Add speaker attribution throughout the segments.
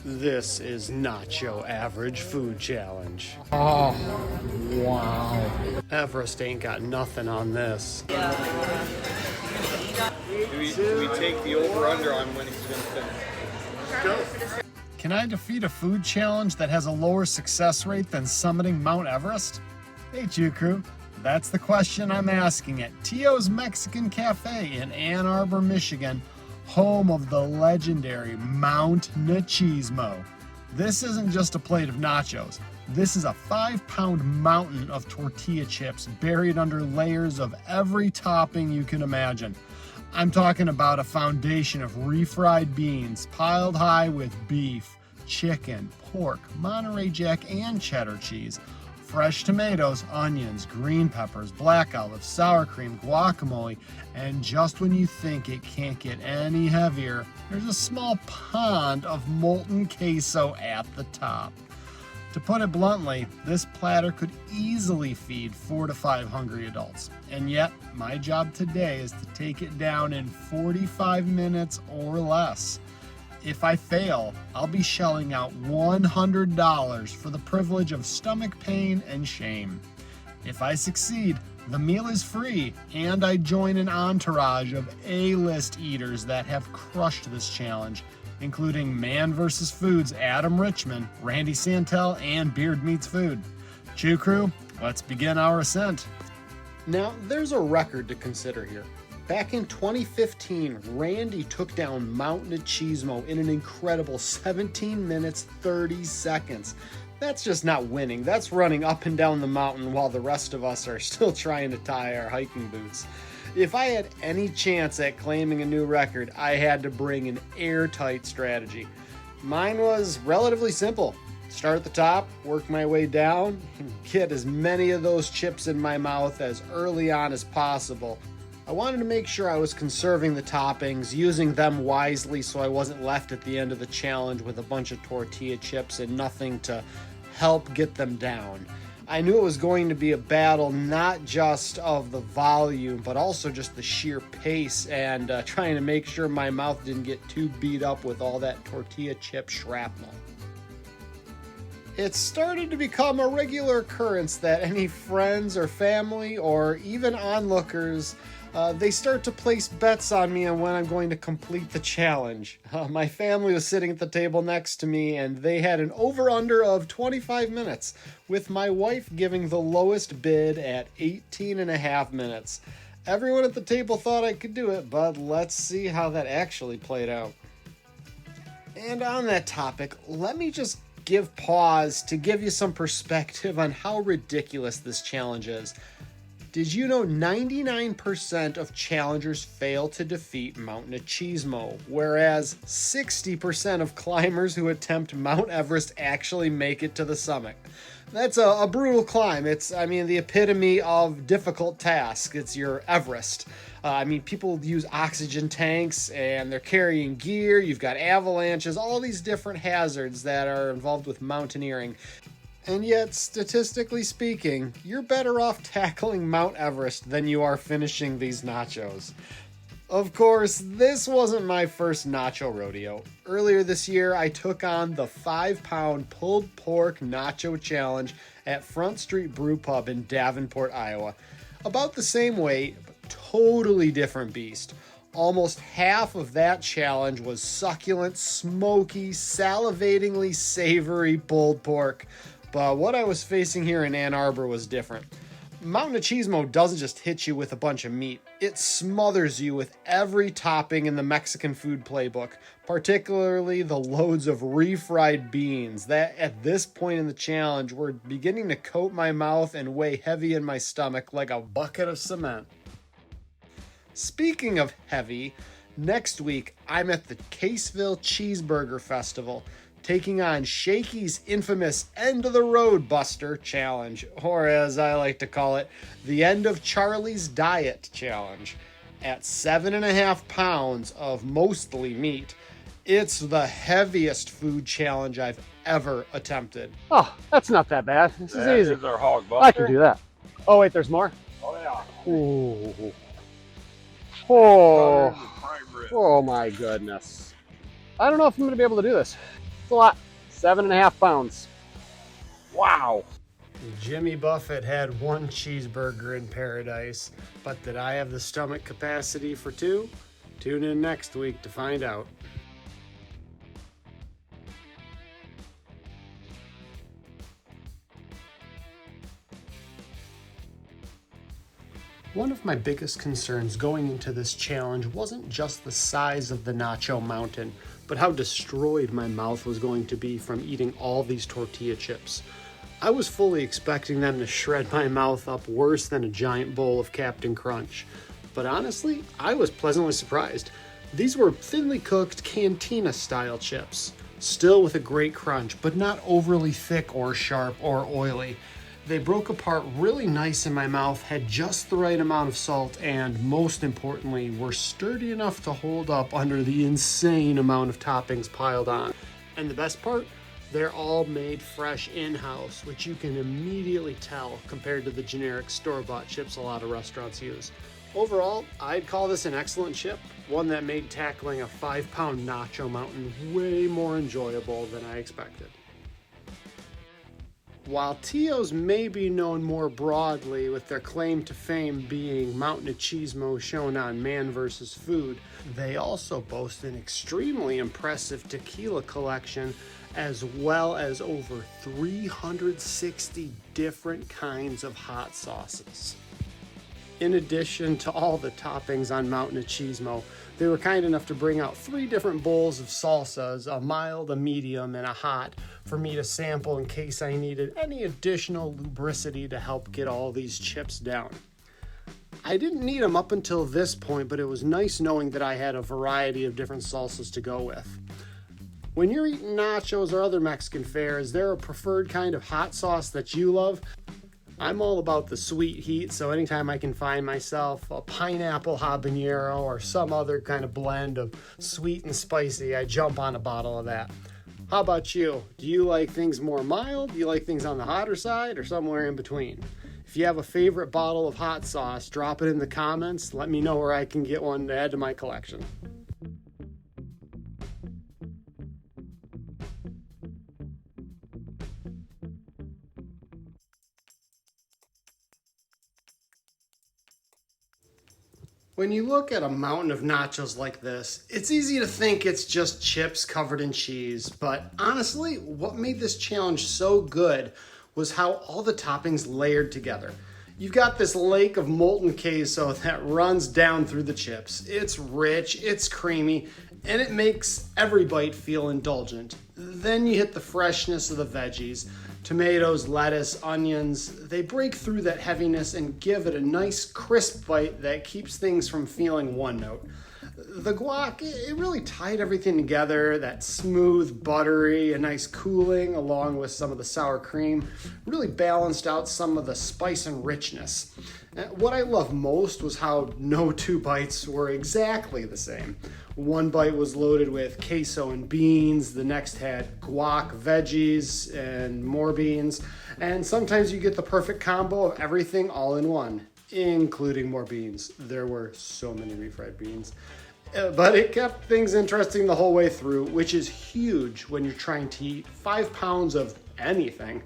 Speaker 1: This is Nacho Average Food Challenge.
Speaker 2: Oh, wow.
Speaker 1: Everest ain't got nothing on this.
Speaker 3: Do we take the over-under on when he's going to finish?
Speaker 2: Can I defeat a food challenge that has a lower success rate than summiting Mount Everest? Hey, Chew Crew, that's the question I'm asking at Tio's Mexican Cafe in Ann Arbor, Michigan, home of the legendary Mount Nacheesmo. This isn't just a plate of nachos. This is a 5-pound mountain of tortilla chips buried under layers of every topping you can imagine. I'm talking about a foundation of refried beans piled high with beef, chicken, pork, Monterey Jack, and cheddar cheese, fresh tomatoes, onions, green peppers, black olives, sour cream, guacamole, and just when you think it can't get any heavier, there's a small pond of molten queso at the top. To put it bluntly, this platter could easily feed 4 to 5 hungry adults. And yet, my job today is to take it down in 45 minutes or less. If I fail, I'll be shelling out $100 for the privilege of stomach pain and shame. If I succeed, the meal is free, and I join an entourage of A-list eaters that have crushed this challenge, including Man vs. Food's Adam Richman, Randy Santel, and Beard Meats Food. Chew Crew, let's begin our ascent.
Speaker 1: Now, there's a record to consider here. Back in 2015, Randy took down Mount Nacheesmo in an incredible 17 minutes, 30 seconds. That's just not winning. That's running up and down the mountain while the rest of us are still trying to tie our hiking boots. If I had any chance at claiming a new record, I had to bring an airtight strategy. Mine was relatively simple. Start at the top, work my way down, and get as many of those chips in my mouth as early on as possible. I wanted to make sure I was conserving the toppings, using them wisely so I wasn't left at the end of the challenge with a bunch of tortilla chips and nothing to help get them down. I knew it was going to be a battle not just of the volume, but also just the sheer pace and trying to make sure my mouth didn't get too beat up with all that tortilla chip shrapnel. It started to become a regular occurrence that any friends or family or even onlookers they start to place bets on me on when I'm going to complete the challenge. My family was sitting at the table next to me and they had an over-under of 25 minutes, with my wife giving the lowest bid at 18 and a half minutes. Everyone at the table thought I could do it, but let's see how that actually played out. And on that topic, let me just give pause to give you some perspective on how ridiculous this challenge is. Did you know 99% of challengers fail to defeat Mount Nacheesmo, whereas 60% of climbers who attempt Mount Everest actually make it to the summit? That's a brutal climb. It's, the epitome of difficult task. It's your Everest. People use oxygen tanks and they're carrying gear. You've got avalanches, all these different hazards that are involved with mountaineering. And yet, statistically speaking, you're better off tackling Mount Everest than you are finishing these nachos. Of course, this wasn't my first nacho rodeo. Earlier this year, I took on the 5-pound pulled pork nacho challenge at Front Street Brew Pub in Davenport, Iowa. About the same weight, but totally different beast. Almost half of that challenge was succulent, smoky, salivatingly savory pulled pork. But what I was facing here in Ann Arbor was different. Mount Nacheesmo doesn't just hit you with a bunch of meat. It smothers you with every topping in the Mexican food playbook, particularly the loads of refried beans that, at this point in the challenge, were beginning to coat my mouth and weigh heavy in my stomach like a bucket of cement. Speaking of heavy, next week I'm at the Caseville Cheeseburger Festival, taking on Shakey's infamous End of the Road Buster Challenge, or as I like to call it, the End of Charlie's Diet Challenge. At 7.5 pounds of mostly meat, it's the heaviest food challenge I've ever attempted.
Speaker 2: Oh, that's not that bad. This is easy.
Speaker 3: This is our hog buster.
Speaker 2: I can do that. Oh, wait, there's more?
Speaker 3: Oh, yeah.
Speaker 2: Ooh. Oh, oh my goodness. I don't know if I'm going to be able to do this.
Speaker 4: It's a lot. 7.5 pounds. Wow.
Speaker 2: Jimmy Buffett had one cheeseburger in paradise, but did I have the stomach capacity for two? Tune in next week to find out. One of my biggest concerns going into this challenge wasn't just the size of the nacho mountain, but how destroyed my mouth was going to be from eating all these tortilla chips. I was fully expecting them to shred my mouth up worse than a giant bowl of Captain Crunch. But honestly, I was pleasantly surprised. These were thinly cooked cantina style chips, still with a great crunch, but not overly thick or sharp or oily. They broke apart really nice in my mouth, had just the right amount of salt, and most importantly, were sturdy enough to hold up under the insane amount of toppings piled on. And the best part? They're all made fresh in-house, which you can immediately tell compared to the generic store-bought chips a lot of restaurants use. Overall, I'd call this an excellent chip, one that made tackling a 5-pound nacho mountain way more enjoyable than I expected. While Tio's may be known more broadly with their claim to fame being Mount Nacheesmo shown on Man vs. Food, they also boast an extremely impressive tequila collection as well as over 360 different kinds of hot sauces. In addition to all the toppings on Mount Nacheesmo, they were kind enough to bring out 3 different bowls of salsas, a mild, a medium, and a hot, for me to sample in case I needed any additional lubricity to help get all these chips down. I didn't need them up until this point, but it was nice knowing that I had a variety of different salsas to go with. When you're eating nachos or other Mexican fare, is there a preferred kind of hot sauce that you love? I'm all about the sweet heat, so anytime I can find myself a pineapple habanero or some other kind of blend of sweet and spicy, I jump on a bottle of that. How about you? Do you like things more mild? Do you like things on the hotter side or somewhere in between? If you have a favorite bottle of hot sauce, drop it in the comments. Let me know where I can get one to add to my collection. When you look at a mountain of nachos like this, it's easy to think it's just chips covered in cheese, but honestly, what made this challenge so good was how all the toppings layered together. You've got this lake of molten queso that runs down through the chips. It's rich, it's creamy, and it makes every bite feel indulgent. Then you hit the freshness of the veggies. Tomatoes, lettuce, onions, they break through that heaviness and give it a nice crisp bite that keeps things from feeling one note. The guac, it really tied everything together, that smooth, buttery, a nice cooling along with some of the sour cream, really balanced out some of the spice and richness. What I loved most was how no 2 bites were exactly the same. One bite was loaded with queso and beans, the next had guac, veggies, and more beans, and sometimes you get the perfect combo of everything all in one, including more beans. There were so many refried beans. But it kept things interesting the whole way through, which is huge when you're trying to eat 5 pounds of anything.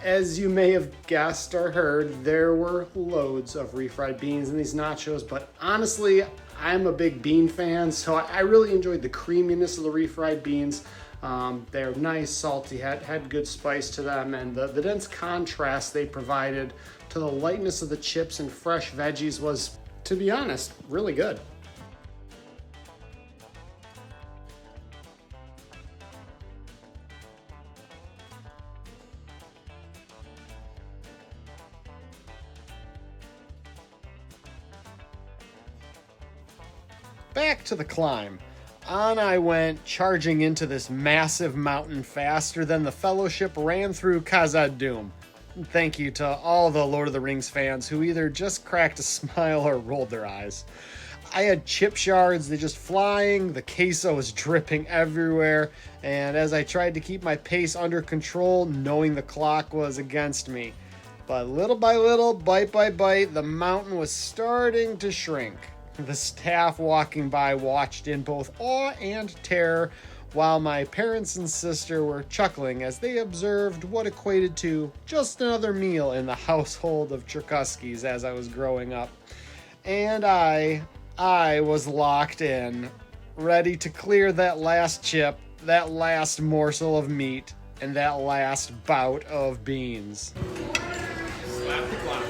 Speaker 2: As you may have guessed or heard, there were loads of refried beans in these nachos, but honestly, I'm a big bean fan, so I really enjoyed the creaminess of the refried beans. They're nice, salty, had good spice to them, and the dense contrast they provided to the lightness of the chips and fresh veggies was, to be honest, really good. Back to the climb. On I went, charging into this massive mountain faster than the Fellowship ran through Khazad-dûm. Thank you to all the Lord of the Rings fans who either just cracked a smile or rolled their eyes. I had chip shards, they just flying, the queso was dripping everywhere, and as I tried to keep my pace under control, knowing the clock was against me. But little by little, bite by bite, the mountain was starting to shrink. The staff walking by watched in both awe and terror
Speaker 1: while my parents and sister were chuckling as they observed what equated to just another meal in the household of Cherkuskis as I was growing up. And I was locked in, ready to clear that last chip, that last morsel of meat, and that last bout of beans.
Speaker 3: Slap the clock.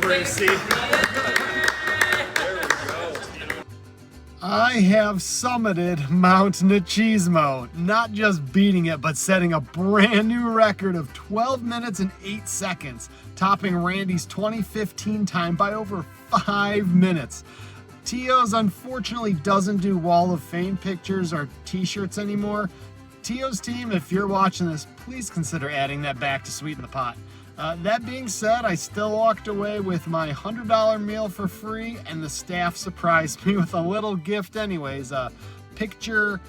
Speaker 2: Brucey. I have summited Mount Nacheesmo, not just beating it, but setting a brand new record of 12 minutes and 8 seconds, topping Randy's 2015 time by over 5 minutes. Tio's unfortunately doesn't do Wall of Fame pictures or t-shirts anymore. Tio's team, if you're watching this, please consider adding that back to sweeten the pot. That being said, I still walked away with my $100 meal for free, and the staff surprised me with a little gift anyways, a picture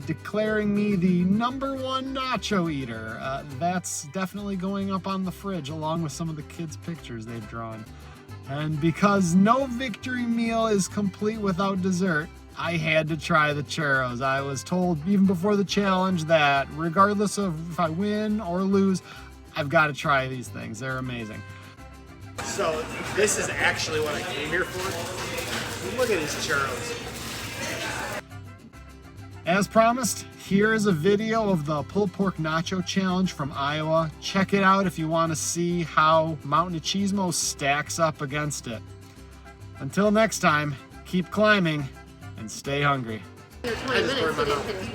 Speaker 2: declaring me the #1 nacho eater. That's definitely going up on the fridge along with some of the kids' pictures they've drawn. And because no victory meal is complete without dessert, I had to try the churros. I was told even before the challenge that regardless of if I win or lose, I've got to try these things. They're amazing.
Speaker 5: So this is actually what I came here for. Look at these churros.
Speaker 2: As promised, here is a video of the pulled pork nacho challenge from Iowa. Check it out if you want to see how Mount Nacheesmo stacks up against it. Until next time, keep climbing and stay hungry.
Speaker 6: 20 minutes, so they didn't finish.